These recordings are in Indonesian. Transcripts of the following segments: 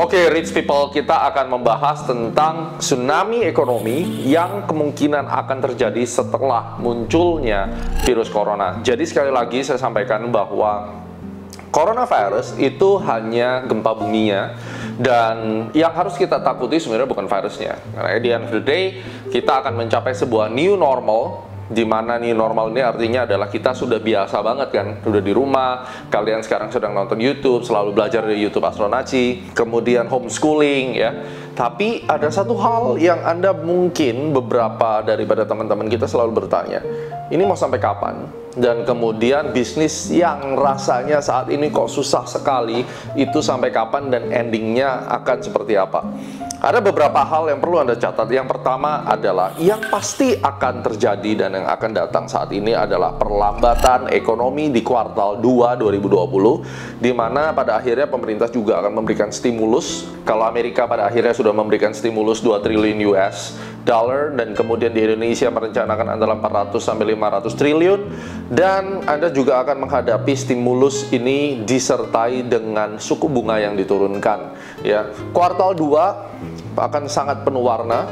Oke, rich people, kita akan membahas tentang tsunami ekonomi yang kemungkinan akan terjadi setelah munculnya virus corona. Jadi sekali lagi saya sampaikan bahwa coronavirus itu hanya gempa buminya, dan yang harus kita takuti sebenarnya bukan virusnya. Karena at the end of the day, kita akan mencapai sebuah new normal, di mana new normal ini artinya adalah kita sudah biasa banget kan, sudah di rumah, kalian sekarang sedang nonton YouTube, selalu belajar dari YouTube Astronaci, kemudian homeschooling ya. Tapi ada satu hal yang Anda mungkin beberapa daripada teman-teman kita selalu bertanya, ini mau sampai kapan? Dan kemudian bisnis yang rasanya saat ini kok susah sekali, itu sampai kapan dan endingnya akan seperti apa? Ada beberapa hal yang perlu Anda catat. Yang pertama adalah yang pasti akan terjadi dan yang akan datang saat ini adalah perlambatan ekonomi di kuartal 2 2020, di mana pada akhirnya pemerintah juga akan memberikan stimulus. Kalau Amerika pada akhirnya sudah memberikan stimulus 2 triliun US dollar, dan kemudian di Indonesia merencanakan adalah 400 sampai 500 triliun, dan Anda juga akan menghadapi stimulus ini disertai dengan suku bunga yang diturunkan ya. Kuartal 2 akan sangat penuh warna,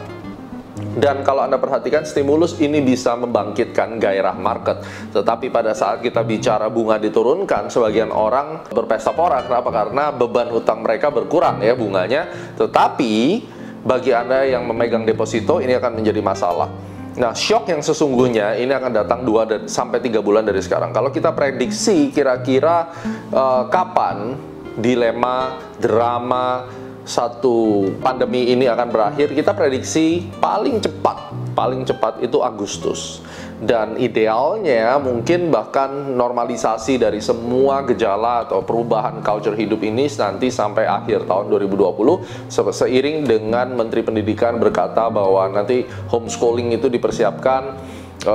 dan kalau Anda perhatikan stimulus ini bisa membangkitkan gairah market. Tetapi pada saat kita bicara bunga diturunkan, sebagian orang berpesta pora. Kenapa? Karena beban hutang mereka berkurang ya bunganya. Tetapi bagi Anda yang memegang deposito, ini akan menjadi masalah. Nah, shock yang sesungguhnya ini akan datang 2 sampai 3 bulan dari sekarang. Kalau kita prediksi kira-kira kapan dilema, drama satu pandemi ini akan berakhir, kita prediksi paling cepat itu Agustus. Dan idealnya mungkin bahkan normalisasi dari semua gejala atau perubahan culture hidup ini nanti sampai akhir tahun 2020, seiring dengan Menteri Pendidikan berkata bahwa nanti homeschooling itu dipersiapkan,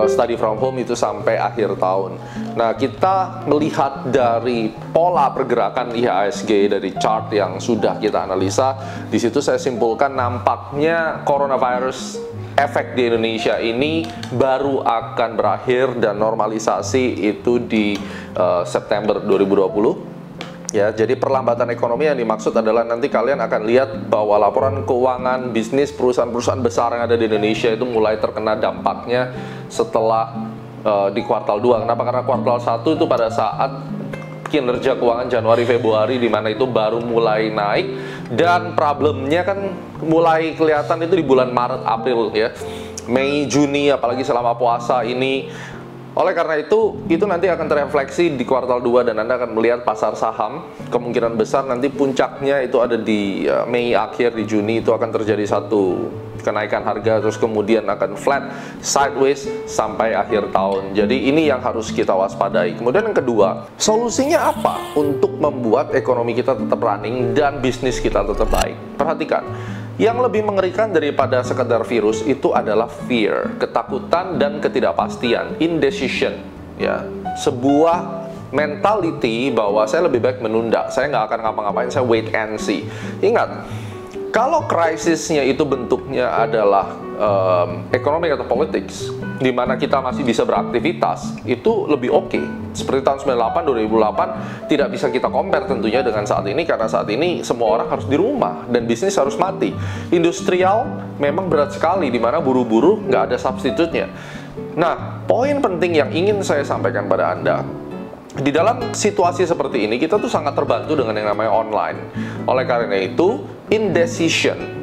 study from home itu sampai akhir tahun. Nah, kita melihat dari pola pergerakan IHSG dari chart yang sudah kita analisa, di situ saya simpulkan nampaknya coronavirus efek di Indonesia ini baru akan berakhir dan normalisasi itu di September 2020. Ya, jadi perlambatan ekonomi yang dimaksud adalah nanti kalian akan lihat bahwa laporan keuangan bisnis perusahaan-perusahaan besar yang ada di Indonesia itu mulai terkena dampaknya setelah di kuartal 2. Kenapa? Karena kuartal 1 itu pada saat kinerja keuangan Januari-Februari, di mana itu baru mulai naik, dan problemnya kan mulai kelihatan itu di bulan Maret-April ya. Mei, Juni, apalagi selama puasa ini. Oleh karena itu nanti akan terefleksi di kuartal 2, dan Anda akan melihat pasar saham kemungkinan besar nanti puncaknya itu ada di Mei akhir, di Juni itu akan terjadi satu kenaikan harga, terus kemudian akan flat sideways sampai akhir tahun. Jadi ini yang harus kita waspadai. Kemudian yang kedua, solusinya apa untuk membuat ekonomi kita tetap running dan bisnis kita tetap baik? Perhatikan, yang lebih mengerikan daripada sekedar virus itu adalah fear, ketakutan dan ketidakpastian, indecision ya. Sebuah mentality bahwa saya lebih baik menunda, saya nggak akan ngapa-ngapain, saya wait and see. Ingat, kalau krisisnya itu bentuknya adalah ekonomi atau politics, di mana kita masih bisa beraktivitas, itu lebih oke. Seperti tahun 98, 2008, tidak bisa kita compare tentunya dengan saat ini, karena saat ini semua orang harus di rumah dan bisnis harus mati. Industrial memang berat sekali, di mana buru-buru nggak ada substitutnya. Nah, poin penting yang ingin saya sampaikan pada Anda, di dalam situasi seperti ini kita tuh sangat terbantu dengan yang namanya online. Oleh karena itu, indecision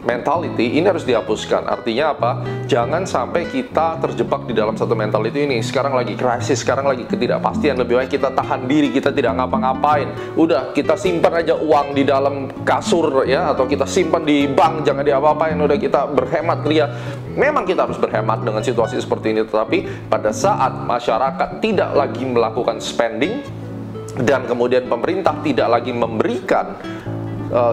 mentality ini harus dihapuskan. Artinya apa? Jangan sampai kita terjebak di dalam satu mentality ini. Sekarang lagi krisis, sekarang lagi ketidakpastian, lebih baik kita tahan diri, kita tidak ngapa-ngapain. Udah, kita simpan aja uang di dalam kasur ya, atau kita simpan di bank, jangan diapa-apain. Udah, kita berhemat ria. Memang kita harus berhemat dengan situasi seperti ini, tetapi pada saat masyarakat tidak lagi melakukan spending, dan kemudian pemerintah tidak lagi memberikan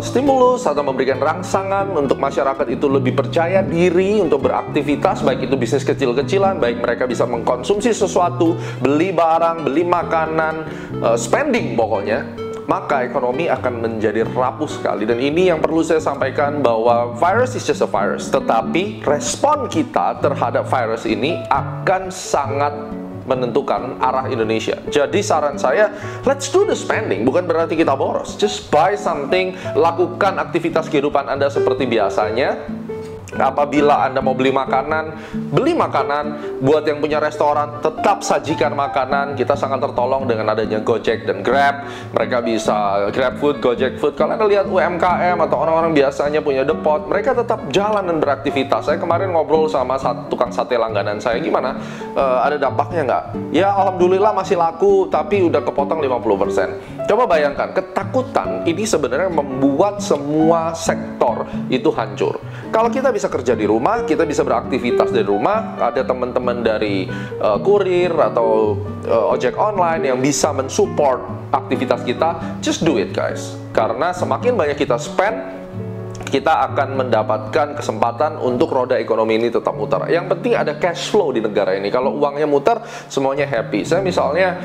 stimulus atau memberikan rangsangan untuk masyarakat itu lebih percaya diri untuk beraktivitas, baik itu bisnis kecil-kecilan, baik mereka bisa mengkonsumsi sesuatu, beli barang, beli makanan, spending pokoknya, maka ekonomi akan menjadi rapuh sekali. Dan ini yang perlu saya sampaikan, bahwa virus is just a virus, tetapi respon kita terhadap virus ini akan sangat menentukan arah Indonesia. Jadi saran saya, let's do the spending. Bukan berarti kita boros. Just buy something, lakukan aktivitas kehidupan Anda seperti biasanya. Apabila Anda mau beli makanan. Buat yang punya restoran, tetap sajikan makanan. Kita sangat tertolong dengan adanya Gojek dan Grab. Mereka bisa Grab Food, Gojek Food. Kalau Anda lihat UMKM atau orang-orang biasanya punya depot, mereka tetap jalan dan beraktivitas. Saya kemarin ngobrol sama tukang sate langganan saya. Gimana? Ada dampaknya nggak? Ya, alhamdulillah masih laku, tapi udah kepotong 50%. Coba bayangkan, ketakutan ini sebenarnya membuat semua sektor itu hancur. Kalau kita bisa kerja di rumah, kita bisa beraktivitas dari rumah, ada teman-teman dari kurir atau ojek online yang bisa mensupport aktivitas kita, just do it guys. Karena semakin banyak kita spend, kita akan mendapatkan kesempatan untuk roda ekonomi ini tetap muter. Yang penting ada cash flow di negara ini. Kalau uangnya muter, semuanya happy. Saya misalnya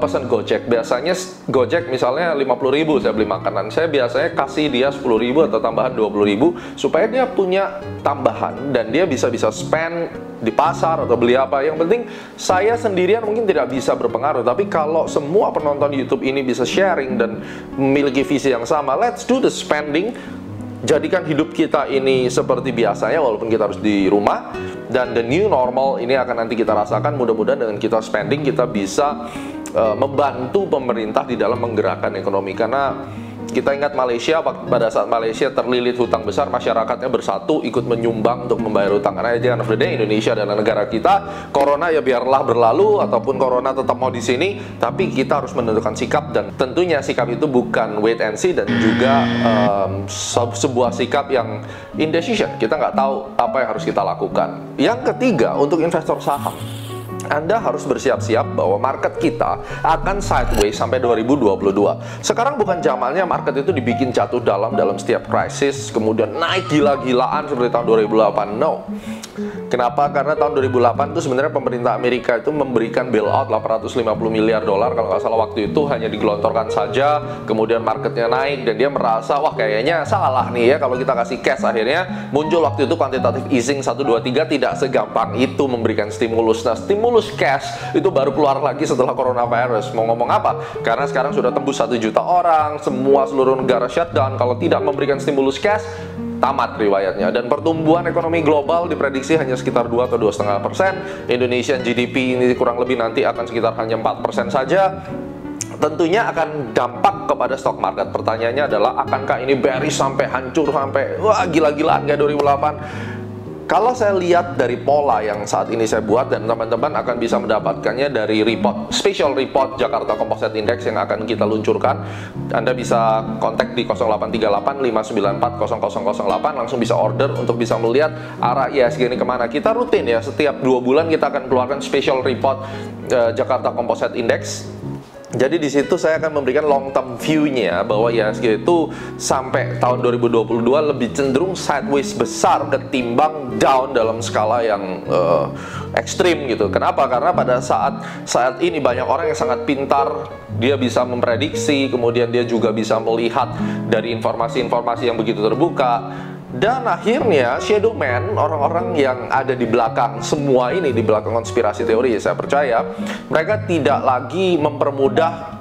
pesan Gojek. Biasanya Gojek misalnya 50.000 saya beli makanan. Saya biasanya kasih dia 10.000 atau tambahan 20.000 supaya dia punya tambahan dan dia bisa spend di pasar atau beli apa. Yang penting saya sendirian mungkin tidak bisa berpengaruh, tapi kalau semua penonton YouTube ini bisa sharing dan memiliki visi yang sama, let's do the spending. Jadikan hidup kita ini seperti biasanya walaupun kita harus di rumah. Dan the new normal ini akan nanti kita rasakan. Mudah-mudahan dengan kita spending kita bisa membantu pemerintah di dalam menggerakkan ekonomi. Karena kita ingat Malaysia, pada saat Malaysia terlilit hutang besar, masyarakatnya bersatu ikut menyumbang untuk membayar hutang. Karena di end of the day Indonesia adalah negara kita. Corona ya biarlah berlalu, ataupun Corona tetap mau di sini, tapi kita harus menentukan sikap. Dan tentunya sikap itu bukan wait and see, dan juga sebuah sikap yang indecision. Kita nggak tahu apa yang harus kita lakukan. Yang ketiga, untuk investor saham, Anda harus bersiap-siap bahwa market kita akan sideways sampai 2022. Sekarang bukan zamannya market itu dibikin jatuh dalam setiap krisis, kemudian naik gila-gilaan seperti tahun 2008. No. Kenapa? Karena tahun 2008 itu sebenarnya pemerintah Amerika itu memberikan bailout 850 miliar dolar kalau nggak salah waktu itu, hanya digelontorkan saja, kemudian marketnya naik dan dia merasa wah kayaknya salah nih ya kalau kita kasih cash. Akhirnya muncul waktu itu quantitative easing 1, 2, 3, tidak segampang itu memberikan stimulus. Nah, stimulus cash itu baru keluar lagi setelah coronavirus. Mau ngomong apa? Karena sekarang sudah tembus 1 juta orang, seluruh negara shutdown. Kalau tidak memberikan stimulus cash, tamat riwayatnya. Dan pertumbuhan ekonomi global diprediksi hanya sekitar 2 atau 2,5%. Indonesian GDP ini kurang lebih nanti akan sekitar hanya 4% saja. Tentunya akan dampak kepada stock market. Pertanyaannya adalah, akankah ini bearish sampai hancur, sampai wah gila-gilaan kayak 2008? Kalau saya lihat dari pola yang saat ini saya buat, dan teman-teman akan bisa mendapatkannya dari report, special report Jakarta Composite Index yang akan kita luncurkan. Anda bisa kontak di 0838 594 0008, langsung bisa order untuk bisa melihat arah IHSG ini kemana. Kita rutin ya, setiap 2 bulan kita akan keluarkan special report Jakarta Composite Index. Jadi di situ saya akan memberikan long term view-nya bahwa IHSG itu sampai tahun 2022 lebih cenderung sideways besar ketimbang down dalam skala yang ekstrim gitu. Kenapa? Karena pada saat ini banyak orang yang sangat pintar, dia bisa memprediksi, kemudian dia juga bisa melihat dari informasi-informasi yang begitu terbuka. Dan akhirnya shadow man, orang-orang yang ada di belakang semua ini, di belakang konspirasi teori, saya percaya mereka tidak lagi mempermudah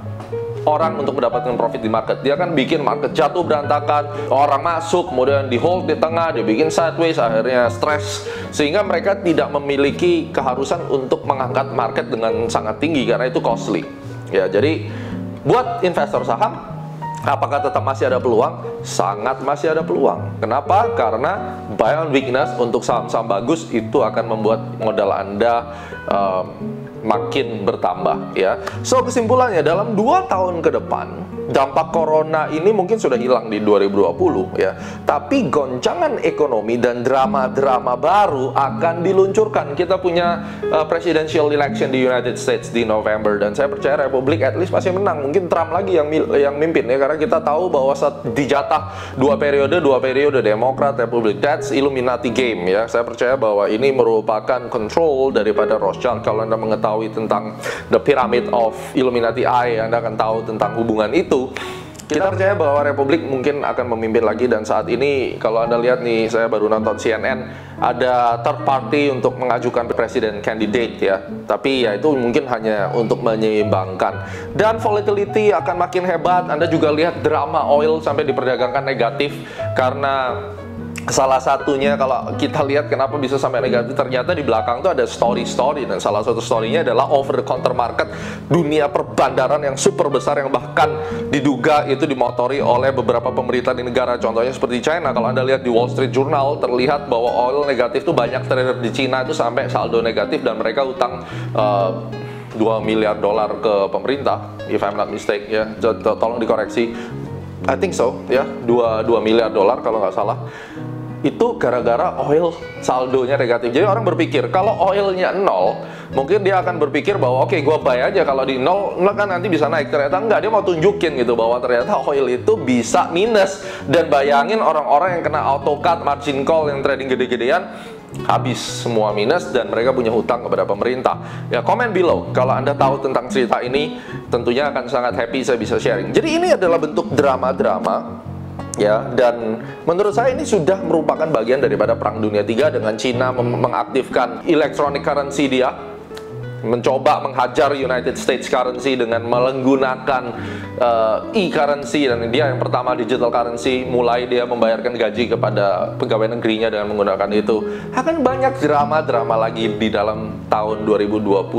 orang untuk mendapatkan profit di market. Dia kan bikin market jatuh berantakan, orang masuk kemudian di hold di tengah, dia bikin sideways, akhirnya stres, sehingga mereka tidak memiliki keharusan untuk mengangkat market dengan sangat tinggi karena itu costly. Ya, jadi buat investor saham, apakah tetap masih ada peluang? Sangat masih ada peluang. Kenapa? Karena buy on weakness untuk saham-saham bagus itu akan membuat modal Anda makin bertambah ya. So kesimpulannya, dalam 2 tahun ke depan dampak corona ini mungkin sudah hilang di 2020 ya. Tapi goncangan ekonomi dan drama-drama baru akan diluncurkan. Kita punya presidential election di United States di November, dan saya percaya Republik at least masih menang. Mungkin Trump lagi yang mimpin ya, karena kita tahu bahwa saat dijatah 2 periode Demokrat, Republik, that's Illuminati game ya. Saya percaya bahwa ini merupakan control daripada Rothschild. Kalau Anda mengetahui tentang the pyramid of Illuminati Eye, Anda akan tahu tentang hubungan itu. Kita percaya bahwa Republik mungkin akan memimpin lagi, dan saat ini kalau Anda lihat nih, saya baru nonton CNN, ada third party untuk mengajukan presiden candidate ya. Tapi ya itu mungkin hanya untuk menyeimbangkan. Dan volatility akan makin hebat. Anda juga lihat drama oil sampai diperdagangkan negatif karena salah satunya, kalau kita lihat kenapa bisa sampai negatif, ternyata di belakang tuh ada story-story, dan salah satu story-nya adalah over the counter market dunia perbandaran yang super besar, yang bahkan diduga itu dimotori oleh beberapa pemerintah di negara, contohnya seperti China. Kalau Anda lihat di Wall Street Journal, terlihat bahwa oil negatif tuh banyak trader di Cina itu sampai saldo negatif, dan mereka utang 2 miliar dolar ke pemerintah, if I'm not mistake ya, tolong dikoreksi. I think so ya, 2 miliar dolar kalau nggak salah. Itu gara-gara oil saldonya negatif. Jadi orang berpikir kalau oilnya 0, mungkin dia akan berpikir bahwa oke, gua buy aja, kalau di 0 kan nanti bisa naik. Ternyata enggak, dia mau tunjukin gitu bahwa ternyata oil itu bisa minus. Dan bayangin orang-orang yang kena auto cut, margin call, yang trading gede-gedean, habis semua minus, dan mereka punya hutang kepada pemerintah. Ya, komen below kalau Anda tahu tentang cerita ini, tentunya akan sangat happy saya bisa sharing. Jadi ini adalah bentuk drama-drama ya, dan menurut saya ini sudah merupakan bagian daripada Perang Dunia III dengan Cina mengaktifkan electronic currency dia, mencoba menghajar United States currency dengan menggunakan e-currency, dan dia yang pertama digital currency, mulai dia membayarkan gaji kepada pegawai negerinya dengan menggunakan itu. Akan banyak drama-drama lagi di dalam tahun 2020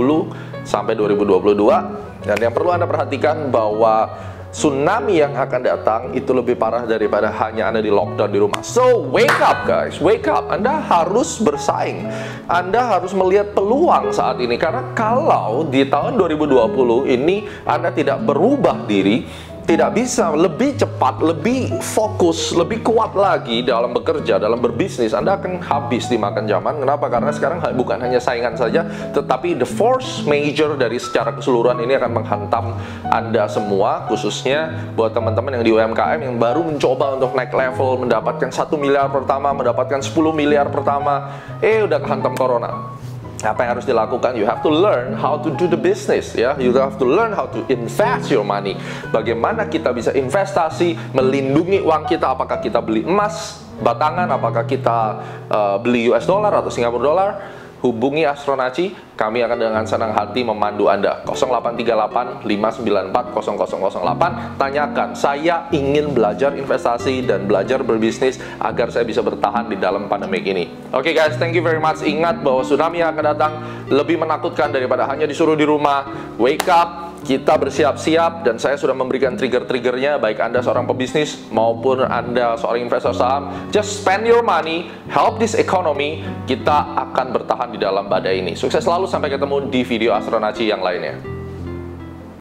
sampai 2022, dan yang perlu Anda perhatikan bahwa tsunami yang akan datang itu lebih parah daripada hanya Anda di lockdown di rumah. So, wake up guys, wake up. Anda harus bersaing. Anda harus melihat peluang saat ini. Karena kalau di tahun 2020 ini Anda tidak berubah diri, tidak bisa lebih cepat, lebih fokus, lebih kuat lagi dalam bekerja, dalam berbisnis, Anda akan habis dimakan zaman. Kenapa? Karena sekarang bukan hanya saingan saja, tetapi the force major dari secara keseluruhan ini akan menghantam Anda semua, khususnya buat teman-teman yang di UMKM yang baru mencoba untuk naik level, mendapatkan 1 miliar pertama, mendapatkan 10 miliar pertama, udah kehantam corona. Apa yang harus dilakukan? You have to learn how to do the business ya. You have to learn how to invest your money. Bagaimana kita bisa investasi, melindungi uang kita. Apakah kita beli emas batangan, apakah kita beli US dollar atau Singapura dollar? Hubungi Astronaci, kami akan dengan senang hati memandu Anda. 0838 594 0008. Tanyakan, saya ingin belajar investasi dan belajar berbisnis agar saya bisa bertahan di dalam pandemik ini. Oke guys, thank you very much. Ingat bahwa tsunami yang akan datang lebih menakutkan daripada hanya disuruh di rumah. Wake up, kita bersiap-siap, dan saya sudah memberikan trigger-triggernya, baik Anda seorang pebisnis maupun Anda seorang investor saham. Just spend your money, help this economy. Kita akan bertahan di dalam badai ini. Sukses selalu, sampai ketemu di video Astronaci yang lainnya.